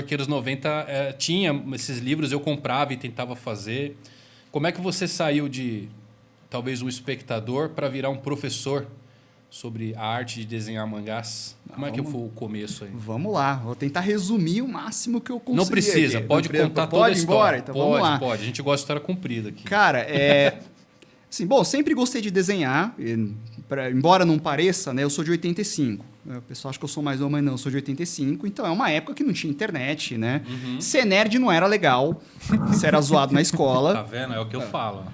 Arqueiros 90 tinha esses livros, eu comprava e tentava fazer. Como é que você saiu de talvez um espectador para virar um professor sobre a arte de desenhar mangás? Como é que foi o começo aí? Vamos lá, vou tentar resumir o máximo que eu conseguir. Não precisa, aqui. pode Não, contar pode toda a ir história. embora? Então vamos lá. Pode. A gente gosta de história comprida aqui. Cara, assim, bom, sempre gostei de desenhar, embora não pareça, né? Eu sou de 85. O pessoal acha que eu sou mais novo, mas não, eu sou de 85. Então é uma época que não tinha internet, né? Ser nerd não era legal. Você era zoado na escola. Tá vendo? É o que eu falo.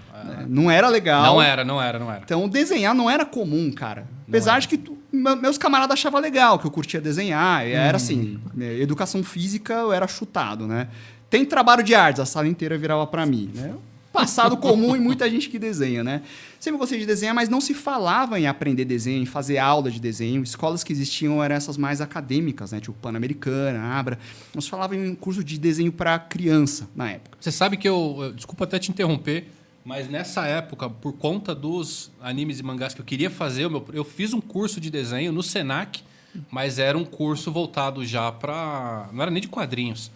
Não era legal. Não era. Então desenhar não era comum, cara. Apesar de que meus camaradas achavam legal, que eu curtia desenhar. Era assim, educação física eu era chutado, né? Tem trabalho de artes, a sala inteira virava pra mim, né? Passado comum e muita gente que desenha, né? Sempre gostei de desenhar, mas não se falava em aprender desenho, em fazer aula de desenho. Escolas que existiam eram essas mais acadêmicas, né? Tipo Pan-Americana, Abra. Não se falava em curso de desenho para criança na época. Você sabe que desculpa até te interromper, mas nessa época, por conta dos animes e mangás que eu queria fazer, eu fiz um curso de desenho no Senac, mas era um curso voltado já para... Não era nem de quadrinhos.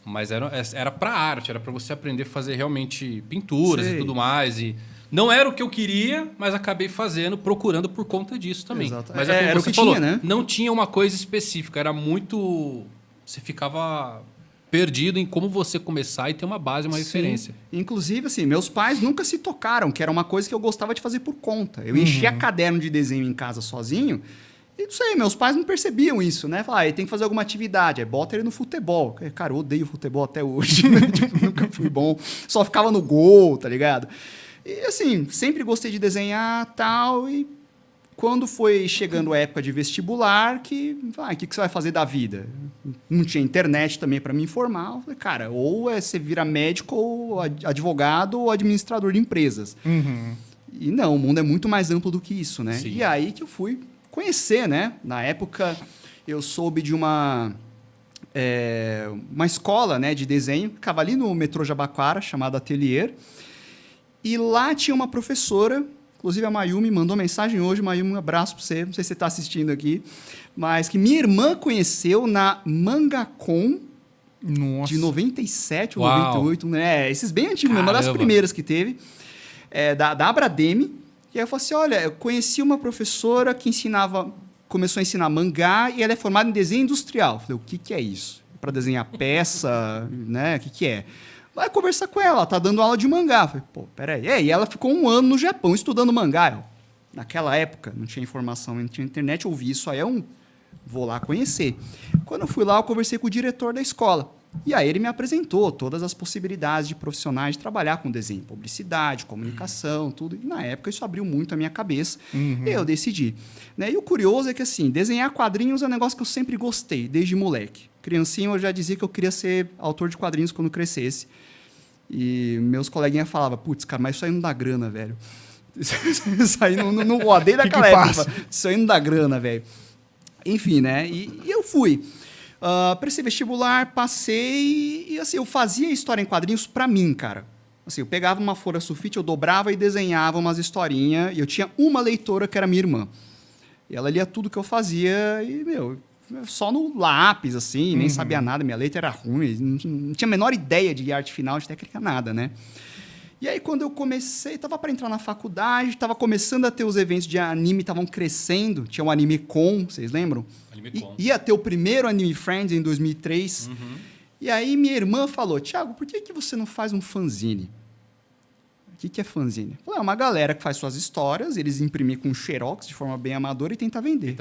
Mas era para arte, era para você aprender a fazer realmente pinturas e tudo mais. E não era o que eu queria, mas acabei fazendo, procurando por conta disso também. Exato. Mas Era como o você que falou, tinha, né? não tinha uma coisa específica, era muito... Você ficava perdido em como você começar e ter uma base, uma referência. Inclusive, assim, meus pais nunca se tocaram, que era uma coisa que eu gostava de fazer por conta. Eu enchia caderno de desenho em casa sozinho. E não sei, meus pais não percebiam isso, né? Falaram, ele tem que fazer alguma atividade, aí bota ele no futebol. Cara, eu odeio futebol até hoje, né? Tipo, nunca fui bom. Só ficava no gol, tá ligado? E assim, sempre gostei de desenhar tal. E quando foi chegando a época de vestibular, o que você vai fazer da vida? Não tinha internet também para me informar. Eu falei, cara, ou você vira médico, ou advogado, ou administrador de empresas. E não, o mundo é muito mais amplo do que isso, né? Sim. E aí que eu fui conhecer, né? Na época, eu soube de uma escola, né, de desenho, que ficava ali no metrô Jabaquara, chamada Atelier. E lá tinha uma professora, inclusive a Mayumi mandou mensagem hoje. Mayumi, um abraço para você, não sei se você está assistindo aqui, mas que minha irmã conheceu na Mangacon de 97 ou 98, né? Esses bem antigos, uma das primeiras que teve, da Abrademi. E aí eu falei assim, olha, eu conheci uma professora que começou a ensinar mangá e ela é formada em desenho industrial. Eu falei, o que é isso? Para desenhar peça, né? O que é? Vai conversar com ela tá dando aula de mangá. Eu falei, pô, peraí. E ela ficou 1 ano no Japão estudando mangá. Naquela época, não tinha informação, não tinha internet, eu ouvi isso aí, vou lá conhecer. Quando eu fui lá, eu conversei com o diretor da escola. E aí ele me apresentou todas as possibilidades de profissionais de trabalhar com desenho, publicidade, comunicação, tudo. E na época isso abriu muito a minha cabeça. E eu decidi. Né? E o curioso é que assim, desenhar quadrinhos é um negócio que eu sempre gostei, desde moleque. Criancinha eu já dizia que eu queria ser autor de quadrinhos quando crescesse. E meus coleguinhas falavam, putz, cara, mas isso aí não dá grana, velho. Isso aí não odeio daquela época. Isso aí não dá grana, velho. Enfim, né? E eu fui. Prestei vestibular, passei e assim, eu fazia história em quadrinhos pra mim, cara. Assim, eu pegava uma folha sulfite, eu dobrava e desenhava umas historinhas. E eu tinha uma leitora que era minha irmã. E ela lia tudo que eu fazia e, só no lápis, assim, nem sabia nada. Minha letra era ruim, não tinha a menor ideia de arte final, de técnica, nada, né? E aí, quando eu comecei, estava para entrar na faculdade, estava começando a ter os eventos de anime, estavam crescendo. Tinha o Anime Con, vocês lembram? Anime Con. Ia ter o primeiro Anime Friends em 2003. E aí, minha irmã falou, Thiago, por que você não faz um fanzine? O que é fanzine? Eu falei, é uma galera que faz suas histórias, eles imprimem com xerox de forma bem amadora e tenta vender.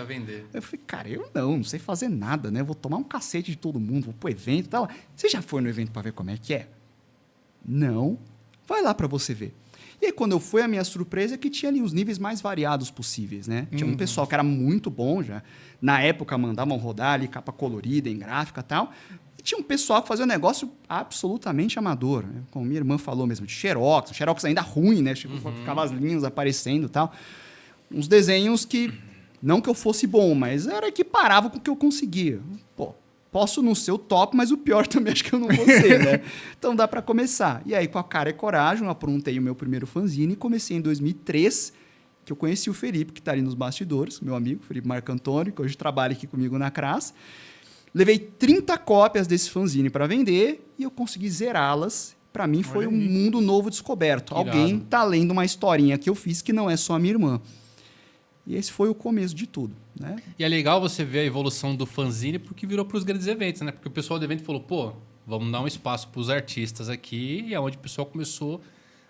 Eu falei, cara, eu não sei fazer nada, né? Vou tomar um cacete de todo mundo, vou pro evento e tal. Você já foi no evento para ver como é que é? Não. Vai lá para você ver. E aí, quando eu fui, a minha surpresa é que tinha ali os níveis mais variados possíveis, né? Tinha um pessoal que era muito bom já. Na época, mandavam rodar ali capa colorida, em gráfica e tal. E tinha um pessoal que fazia um negócio absolutamente amador, né? Como minha irmã falou mesmo, de xerox. Xerox ainda ruim, né? Tipo, ficava as linhas aparecendo e tal. Uns desenhos que, não que eu fosse bom, mas era equiparável com o que eu conseguia. Pô, posso não ser o top, mas o pior também acho que eu não vou ser, né? Então dá para começar. E aí, com a cara e coragem, eu aprontei o meu primeiro fanzine e comecei em 2003, que eu conheci o Felipe, que está ali nos bastidores, meu amigo, Felipe Marco Antônio, que hoje trabalha aqui comigo na CRAS. Levei 30 cópias desse fanzine para vender e eu consegui zerá-las. Para mim foi um mundo novo descoberto. Irado. Alguém tá lendo uma historinha que eu fiz que não é só a minha irmã. E esse foi o começo de tudo, né? E é legal você ver a evolução do fanzine porque virou para os grandes eventos, né? Porque o pessoal do evento falou, pô, vamos dar um espaço para os artistas aqui. E é onde o pessoal começou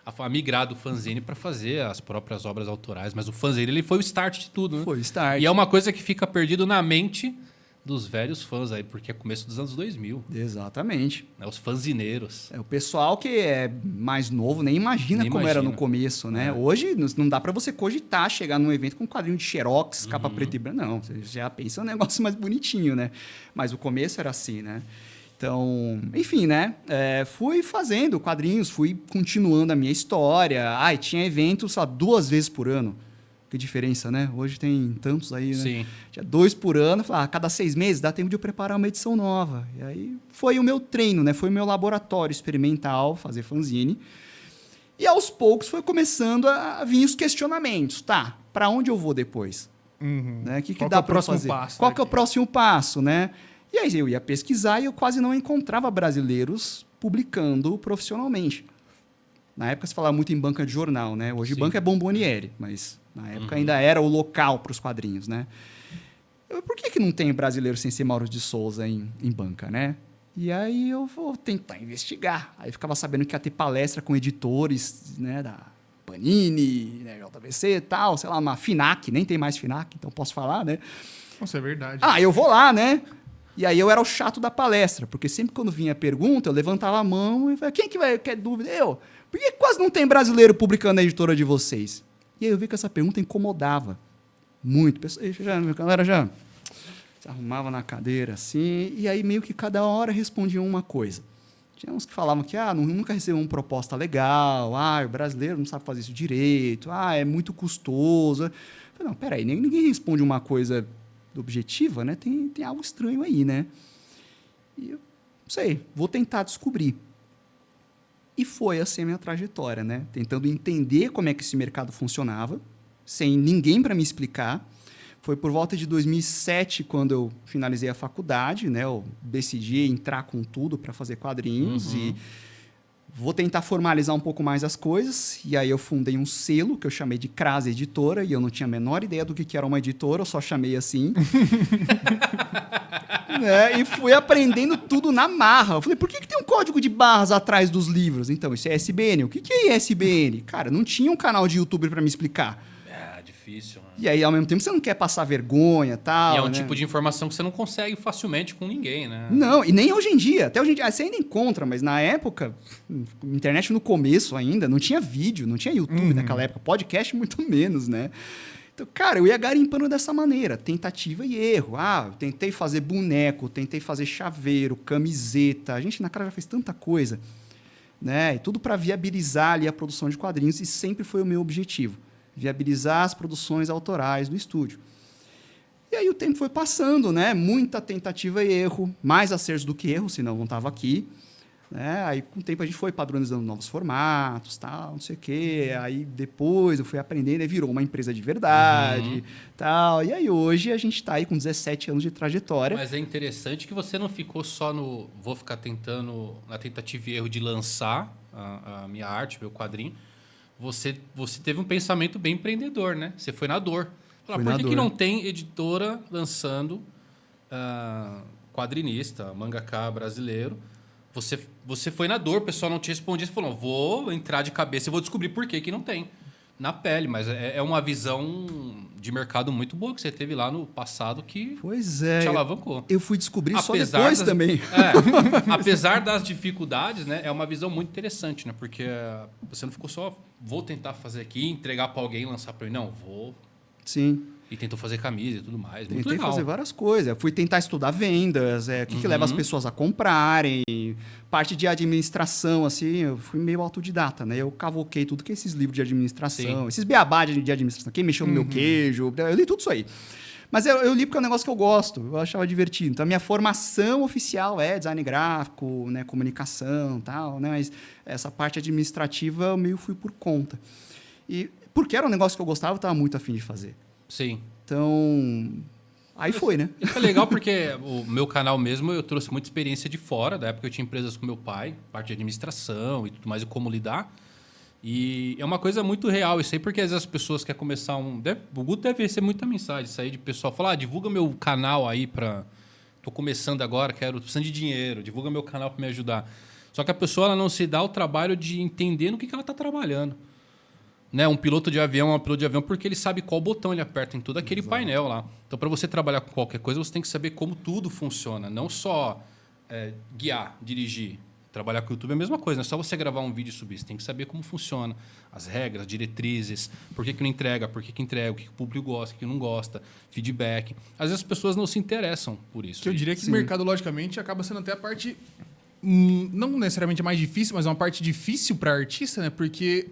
a migrar do fanzine para fazer as próprias obras autorais. Mas o fanzine ele foi o start de tudo, né? Foi o start. E é uma coisa que fica perdido na mente dos velhos fãs aí, porque é começo dos anos 2000. Exatamente. Né? Os fanzineiros. O pessoal que é mais novo nem imagina Nem como imagina. era no começo, né? É. Hoje não dá para você cogitar chegar num evento com um quadrinho de xerox, capa preta e branca. Não, você já pensa um negócio mais bonitinho, né? Mas o começo era assim, né? Então, enfim, né? Fui fazendo quadrinhos, fui continuando a minha história. E tinha eventos, sei lá, 2 vezes por ano. Que diferença, né? Hoje tem tantos aí, né? Sim. Tinha 2 por ano. Falei, a cada 6 meses dá tempo de eu preparar uma edição nova. E aí foi o meu treino, né? Foi o meu laboratório experimental, fazer fanzine. E aos poucos foi começando a vir os questionamentos. Tá, para onde eu vou depois? Né? Que Qual dá que é o para próximo fazer? passo Qual que é o daqui? próximo passo, né? E aí eu ia pesquisar e eu quase não encontrava brasileiros publicando profissionalmente. Na época se falava muito em banca de jornal, né? Hoje Sim. banca é Bomboniere, mas na época ainda era o local para os quadrinhos, né? Por que não tem brasileiro sem ser Mauro de Souza em banca, né? E aí eu vou tentar investigar. Aí ficava sabendo que ia ter palestra com editores, né? Da Panini, né, JVC e tal, sei lá, uma FINAC, nem tem mais FINAC, então posso falar, né? Nossa, é verdade. Eu vou lá, né? E aí eu era o chato da palestra, porque sempre quando vinha pergunta, eu levantava a mão e falava, quem que quer dúvida? Eu. Por que quase não tem brasileiro publicando na editora de vocês? E aí eu vi que essa pergunta incomodava muito. A galera já se arrumava na cadeira assim, e aí meio que cada hora respondia uma coisa. Tinha uns que falavam que nunca recebeu uma proposta legal, o brasileiro não sabe fazer isso direito, é muito custoso. Eu falei, não, peraí, ninguém responde uma coisa objetiva, né? Tem algo estranho aí, né? E eu não sei, vou tentar descobrir. E foi assim a minha trajetória, né? Tentando entender como é que esse mercado funcionava, sem ninguém para me explicar. Foi por volta de 2007, quando eu finalizei a faculdade, né? Eu decidi entrar com tudo para fazer quadrinhos e vou tentar formalizar um pouco mais as coisas. E aí eu fundei um selo que eu chamei de Crase Editora e eu não tinha a menor ideia do que era uma editora, eu só chamei assim. E fui aprendendo tudo na marra. Eu falei, por que tem um código de barras atrás dos livros? Então, isso é ISBN. O que é ISBN? Cara, não tinha um canal de YouTube para me explicar. Difícil, né? E aí, ao mesmo tempo, você não quer passar vergonha e tal. E é um né? tipo de informação que você não consegue facilmente com ninguém, né? Não, e nem hoje em dia. Até hoje em dia, você ainda encontra, mas na época, internet no começo ainda, não tinha vídeo, não tinha YouTube naquela época, podcast muito menos, né? Então, cara, eu ia garimpando dessa maneira, tentativa e erro. Eu tentei fazer boneco, tentei fazer chaveiro, camiseta. A gente na cara já fez tanta coisa, né? E tudo para viabilizar ali a produção de quadrinhos e sempre foi o meu objetivo, viabilizar as produções autorais do estúdio. E aí o tempo foi passando, né? Muita tentativa e erro, mais acertos do que erro, senão não estava aqui. Né? Aí com o tempo a gente foi padronizando novos formatos, tal, não sei o quê. Aí depois eu fui aprendendo, aí virou uma empresa de verdade, tal. E aí hoje a gente está aí com 17 anos de trajetória. Mas é interessante que você não ficou só vou ficar tentando, na tentativa e erro de lançar a minha arte, meu quadrinho. Você teve um pensamento bem empreendedor, né? Você foi na dor. Por que não tem editora lançando quadrinista, mangaka brasileiro? Você foi na dor, o pessoal não te respondia. Você falou, vou entrar de cabeça e vou descobrir por que não tem. Na pele, mas é uma visão de mercado muito boa que você teve lá no passado que te alavancou. Eu fui descobrir só depois também. Apesar das dificuldades, né, é uma visão muito interessante, né? Porque você não ficou só, vou tentar fazer aqui, entregar para alguém e lançar para mim. Não, vou... Sim. E tentou fazer camisa e tudo mais. Muito Tentei legal. fazer várias coisas. Eu fui tentar estudar vendas, o que leva as pessoas a comprarem, parte de administração, assim, eu fui meio autodidata, né? Eu cavoquei tudo que esses livros de administração, esses beabá de administração, quem mexeu no meu queijo, eu li tudo isso aí. Mas eu li porque é um negócio que eu gosto, eu achava divertido. Então, a minha formação oficial é design gráfico, né, comunicação e tal, né? Mas essa parte administrativa eu meio fui por conta. E porque era um negócio que eu gostava, eu estava muito afim de fazer. Sim. Então, Aí foi, né? Isso é legal porque o meu canal mesmo, eu trouxe muita experiência de fora. Da época eu tinha empresas com meu pai, parte de administração e tudo mais, e como lidar. E é uma coisa muito real isso aí, porque às vezes as pessoas querem começar o Guto deve receber muita mensagem, isso aí de pessoal falar, divulga meu canal aí pra... Tô começando agora, precisando de dinheiro, divulga meu canal para me ajudar. Só que a pessoa ela não se dá o trabalho de entender no que ela está trabalhando. Né? Um piloto de avião é um piloto de avião porque ele sabe qual botão ele aperta em todo aquele painel lá. Então, para você trabalhar com qualquer coisa, você tem que saber como tudo funciona. Não só guiar, dirigir. Trabalhar com o YouTube é a mesma coisa. Não é só você gravar um vídeo e subir. Você tem que saber como funciona. As regras, diretrizes. Por que não entrega, por que entrega, o que o público gosta, o que não gosta. Feedback. Às vezes as pessoas não se interessam por isso. Que eu diria que mercadologicamente acaba sendo até a parte... não necessariamente a mais difícil, mas uma parte difícil para artista, né? Porque...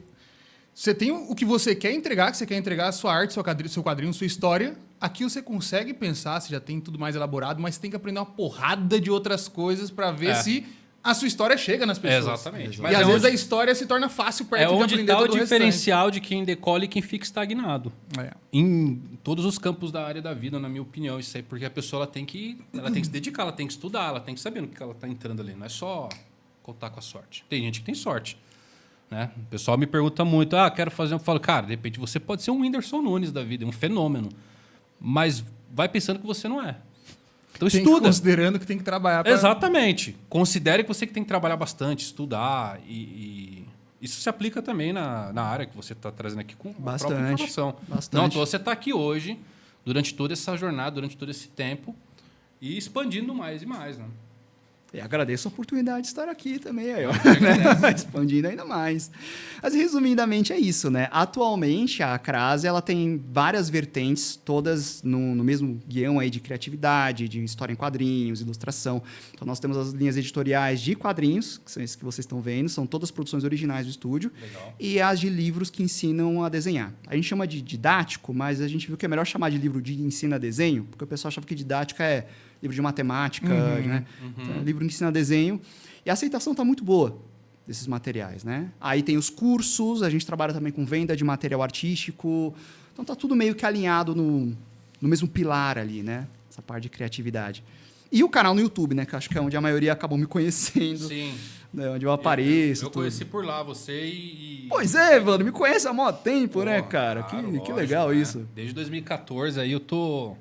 Você tem o que você quer entregar, que você quer entregar a sua arte, seu quadrinho, sua história. Aqui você consegue pensar, você já tem tudo mais elaborado, mas você tem que aprender uma porrada de outras coisas para ver se a sua história chega nas pessoas. Exatamente. Mas às vezes a história se torna fácil perto de aprender tá todo o diferencial de quem decola e quem fica estagnado. Em todos os campos da área da vida, na minha opinião. Isso aí, porque a pessoa ela tem que se dedicar, ela tem que estudar, ela tem que saber no que ela está entrando ali. Não é só contar com a sorte. Tem gente que tem sorte. Né? O pessoal me pergunta muito, quero fazer... Eu falo, cara, de repente você pode ser um Whindersson Nunes da vida, um fenômeno. Mas vai pensando que você não é. Então estuda. Considerando que tem que trabalhar. Exatamente. Considere que você tem que trabalhar bastante, estudar. E isso se aplica também na área que você está trazendo aqui com a própria informação. Bastante. Não, então você está aqui hoje, durante toda essa jornada, durante todo esse tempo, e expandindo mais e mais, né? E agradeço a oportunidade de estar aqui também, aí, ó, expandindo ainda mais. Mas, resumidamente, é isso, né? Atualmente, a Crase, ela tem várias vertentes, todas no mesmo guião aí de criatividade, de história em quadrinhos, ilustração. Então, nós temos as linhas editoriais de quadrinhos, que são esses que vocês estão vendo, são todas produções originais do estúdio. Legal. E as de livros que ensinam a desenhar. A gente chama de didático, mas a gente viu que é melhor chamar de livro de ensino a desenho, porque o pessoal achava que didática é livro de matemática, né? Então, livro que ensina desenho. E a aceitação está muito boa desses materiais, né? Aí tem os cursos, a gente trabalha também com venda de material artístico. Então, está tudo meio que alinhado no mesmo pilar ali, né? Essa parte de criatividade. E o canal no YouTube, né? Que acho que é onde a maioria acabou me conhecendo. Sim. Né? Onde eu apareço. Eu conheci por lá você e... Pois é, mano. Me conhece há mó tempo, né, Pô, cara? Claro, que lógico, legal né? isso. Desde 2014 aí eu tô...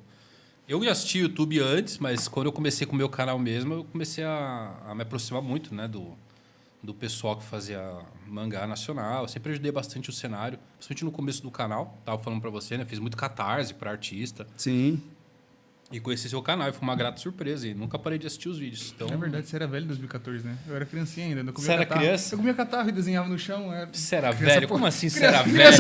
Eu já assisti YouTube antes, mas quando eu comecei com o meu canal mesmo, eu comecei a me aproximar muito, né, do pessoal que fazia mangá nacional. Eu sempre ajudei bastante o cenário, principalmente no começo do canal. Tava falando para você, né? Fiz muito catarse para artista. Sim. E conheci seu canal e foi uma grata surpresa. E nunca parei de assistir os vídeos. Então... É verdade, você era velho em 2014, né? Eu era criancinha ainda. Você era criança? Eu comia catarro e desenhava no chão. Você era velho? Como assim você era criança velho?